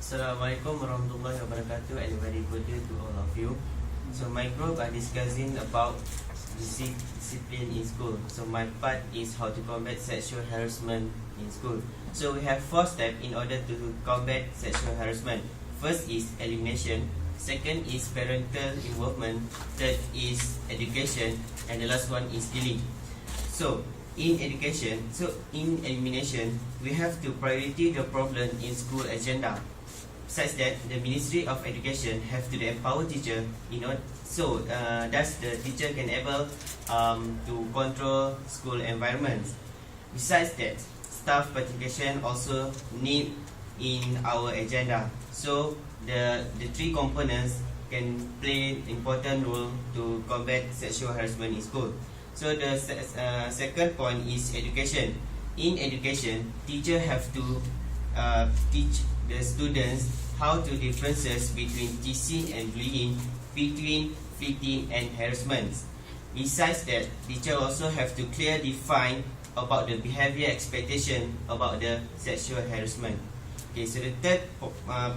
Assalamualaikum warahmatullahi wabarakatuh, and very good day to all of you. So my group are discussing about discipline in school. So my part is how to combat sexual harassment in school. So we have 4 steps in order to combat sexual harassment. First is elimination, second is parental involvement, third is education, and the last one is dealing. So in elimination, we have to priority the problem in school agenda, such that the Ministry of Education have to empower teacher, thus the teacher can able to control school environments. Besides that, staff participation also need in our agenda. So the 3 components can play important role to combat sexual harassment in school. So the second point is education. In education, teacher have to teach the students how to differences between teasing and bullying, between fitting and harassment. Besides that, teacher also have to clearly define about the behavior expectation about the sexual harassment. Okay, so the third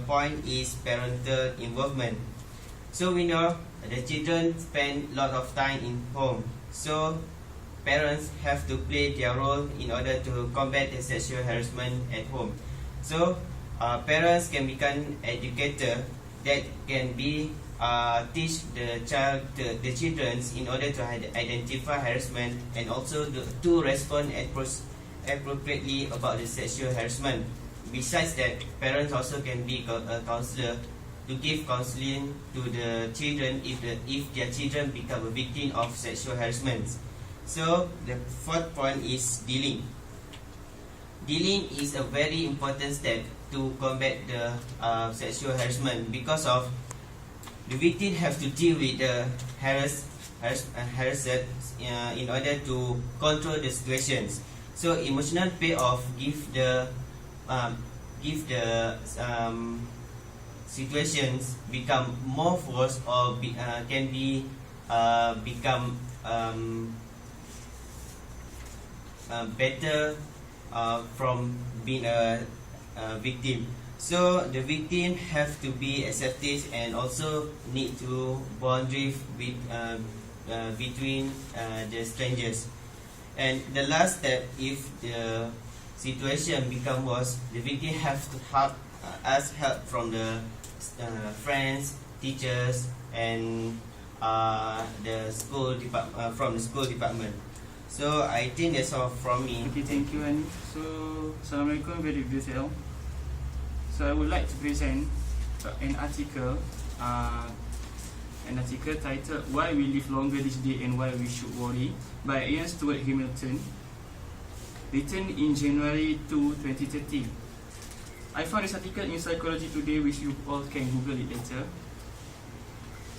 point is parental involvement. So we know the children spend lot of time in home. So parents have to play their role in order to combat the sexual harassment at home. So parents can become educator that can be teach the children in order to identify harassment and also to respond appropriately about the sexual harassment. Besides that, parents also can be a counselor to give counseling to the children if their children become a victim of sexual harassment. So the fourth point is dealing. Dealing is a very important step to combat the sexual harassment, because of the victim have to deal with the harasser in order to control the situations. So emotional payoff give the situations become more force or can be become better from being a victim. So the victim have to be accepted and also need to boundary with between the strangers. And the last step, if the situation become worse, the victim have to ask help from the friends, teachers, and the school from the school department. So I think that's all from me. Okay, thank you. And so, Assalamualaikum, very beautiful. So I would like to present an article titled "Why We Live Longer This Day and Why We Should Worry" by Ian Stuart Hamilton, written in January 2, 2013. I found this article in Psychology Today, which you all can Google it later.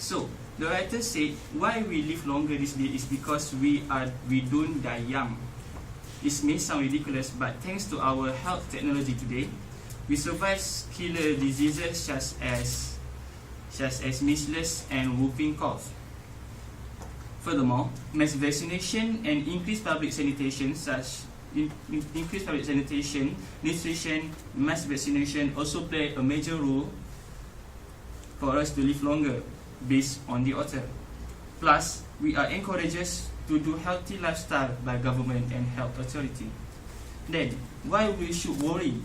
So the writer said, why we live longer this day is because we don't die young. This may sound ridiculous, but thanks to our health technology today, we survive killer diseases such as measles and whooping cough. Furthermore, mass vaccination and increased public sanitation nutrition, mass vaccination also play a major role for us to live longer, based on the author. Plus, we are encouraged to do healthy lifestyle by government and health authority. Then, why we should worry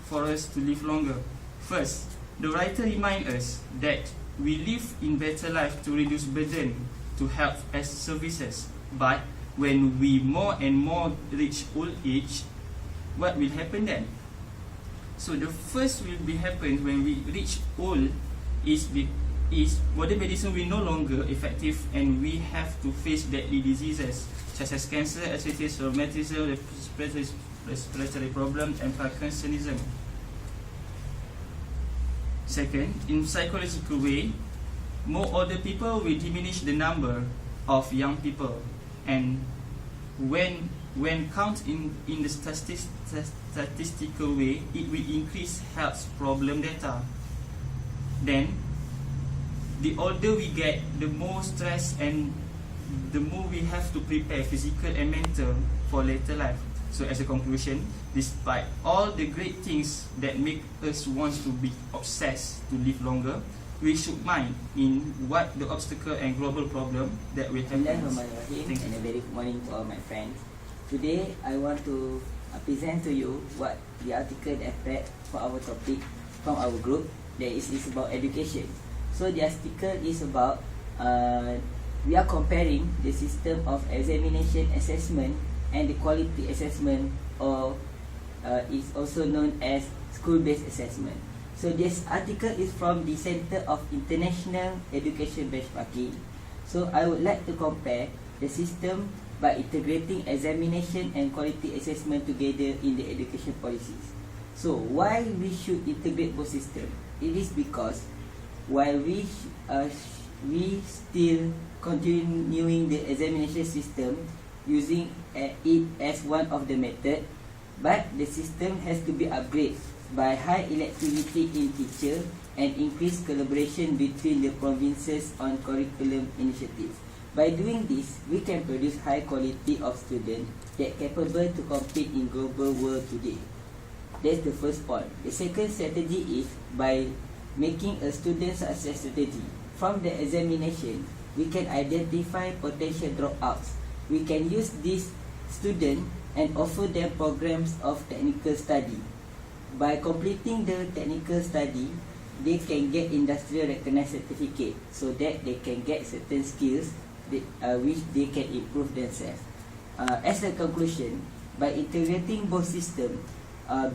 for us to live longer? First, the writer reminds us that we live in better life to reduce burden to health as services. But when we more and more reach old age, what will happen then? So the first will be happen when we reach old is modern medicine will no longer effective, and we have to face deadly diseases such as cancer, arthritis, rheumatism, respiratory problems, and Parkinsonism. Second, in psychological way, more older people will diminish the number of young people, and when count in the statistical way, it will increase health problem data. Then, the older we get, the more stress and the more we have to prepare physical and mental for later life. So as a conclusion, despite all the great things that make us want to be obsessed to live longer, we should mind in what the obstacle and global problem that we have. Bismillahirrahmanirrahim, Thank you. and a very good morning to all my friends. Today I want to present to you what the article that I read for our topic from our group, that is about education. So the article is about we are comparing the system of examination assessment and the quality assessment, or is also known as school-based assessment. So this article is from the Center of International Education Benchmarking. So I would like to compare the system by integrating examination and quality assessment together in the education policies. So why we should integrate both systems? It is because while we still continuing the examination system using it as one of the method, but the system has to be upgraded by high electivity in teacher and increased collaboration between the provinces on curriculum initiatives. By doing this, we can produce high quality of students that capable to compete in global world today. That's the first point. The second strategy is by making a student success strategy. From the examination, we can identify potential dropouts. We can use these students and offer them programs of technical study. By completing the technical study, they can get industrial recognized certificate so that they can get certain skills which they can improve themselves. As a conclusion, by integrating both systems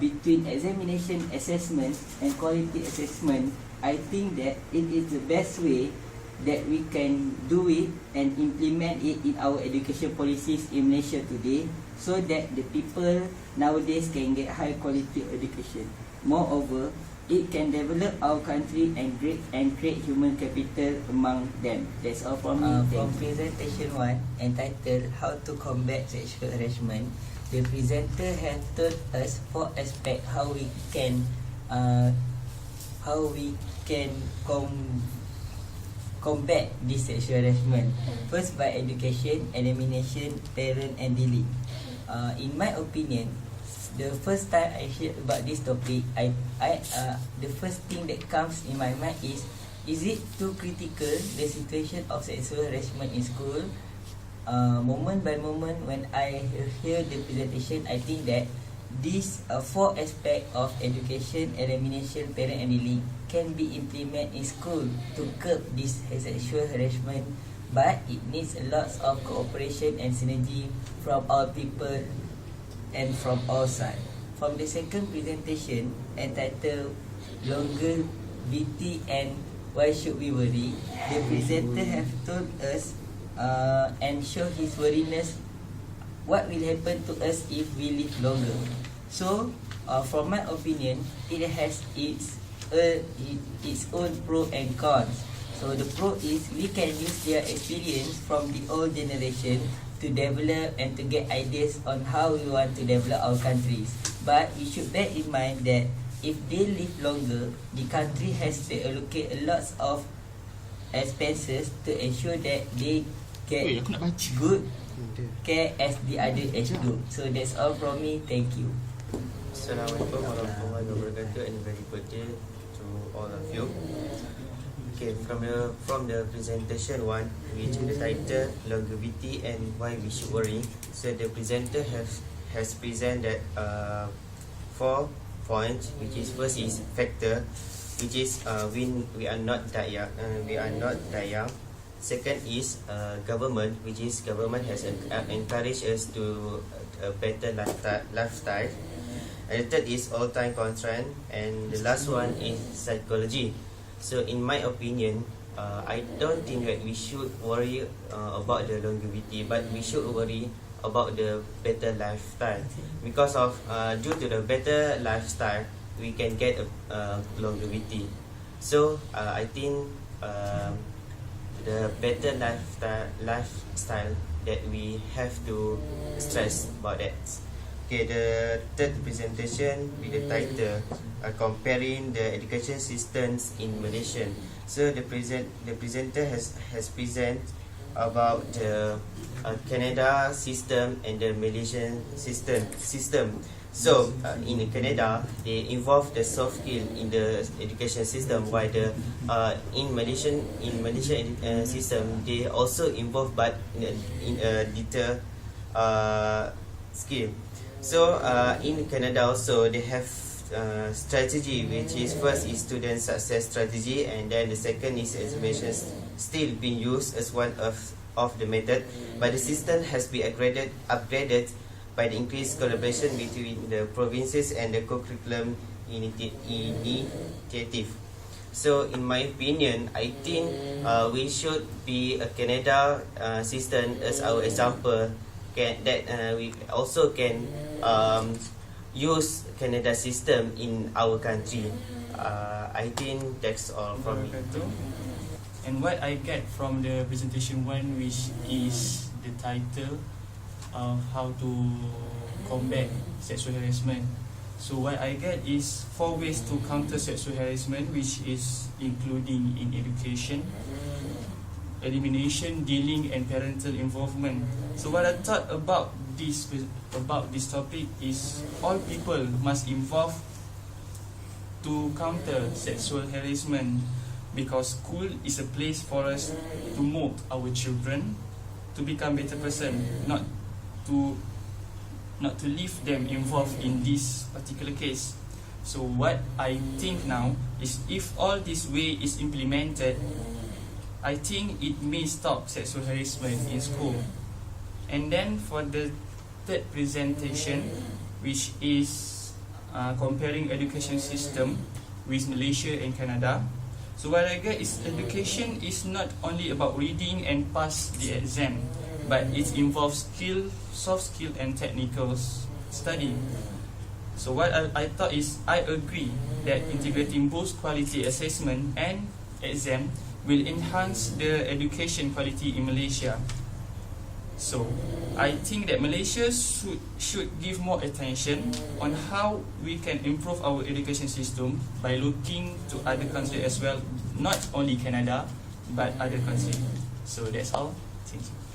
between examination assessment and quality assessment, I think that it is the best way that we can do it and implement it in our education policies in Malaysia today, so that the people nowadays can get high quality education. Moreover, it can develop our country and create human capital among them. That's all from me. From presentation 1 entitled How to Combat Sexual Harassment, the presenter has told us 4 aspects how we can combat this sexual harassment. First, by education, elimination, parent and dealing. In my opinion, the first time I heard about this topic, the first thing that comes in my mind is it too critical, the situation of sexual harassment in school? Moment by moment, when I hear the presentation, I think that these 4 aspects of education, elimination, parent and dealing can be implemented in school to curb this sexual harassment, but it needs a lot of cooperation and synergy from all people and from all sides. From the second presentation entitled Longevity and Why Should We Worry, the presenter have told us and show his worriness what will happen to us if we live longer. So from my opinion, it has its own pro and cons. So the pro is we can use their experience from the old generation to develop and to get ideas on how we want to develop our countries. But we should bear in mind that if they live longer, the country has to allocate a lot of expenses to ensure that they get good care as the other age group. So that's all from me. Thank you. Assalamualaikum warahmatullahi wabarakatuh, and very good day to all of you. Okay, from the presentation 1, which is the title Longevity and Why We Should Worry. So the presenter has presented 4 points, which is first is factor, which is we are not that young. Second is government, which is government has encouraged us to a better lifestyle. And the third is all-time constraint, and the last one is psychology. So in my opinion, I don't think that we should worry about the longevity, but we should worry about the better lifestyle, because of due to the better lifestyle we can get a longevity. So I think the better lifestyle that we have to stress about that. Okay, the third presentation with the title comparing the education systems in Malaysia. So the presenter has present about the Canada system and the Malaysian system. So in Canada, they involve the soft skill in the education system, while the in Malaysian system they also involve but in a detail skill. So in Canada also they have strategy, which is first is student success strategy, and then the second is examinations still being used as one of the method, but the system has been upgraded by the increased collaboration between the provinces and the co-curriculum initiative. So in my opinion, I think we should be a Canada system as our example, that we also can use Canada system in our country. I think that's all from me. And what I get from the presentation one, which is the title of how to combat sexual harassment. So what I get is 4 ways to counter sexual harassment, which is including in education, elimination, dealing, and parental involvement. So what I thought about this topic is all people must involve to counter sexual harassment, because school is a place for us to mold our children to become better person, not to leave them involved in this particular case. So what I think now is, if all this way is implemented, I think it may stop sexual harassment in school. And then for the third presentation, which is comparing education system with Malaysia and Canada. So what I get is, education is not only about reading and pass the exam, but it involves skill, soft skill, and technical study. So what I thought is, I agree that integrating both quality assessment and exam will enhance the education quality in Malaysia. So I think that Malaysia should give more attention on how we can improve our education system by looking to other countries as well, not only Canada but other countries. So that's all. Thank you.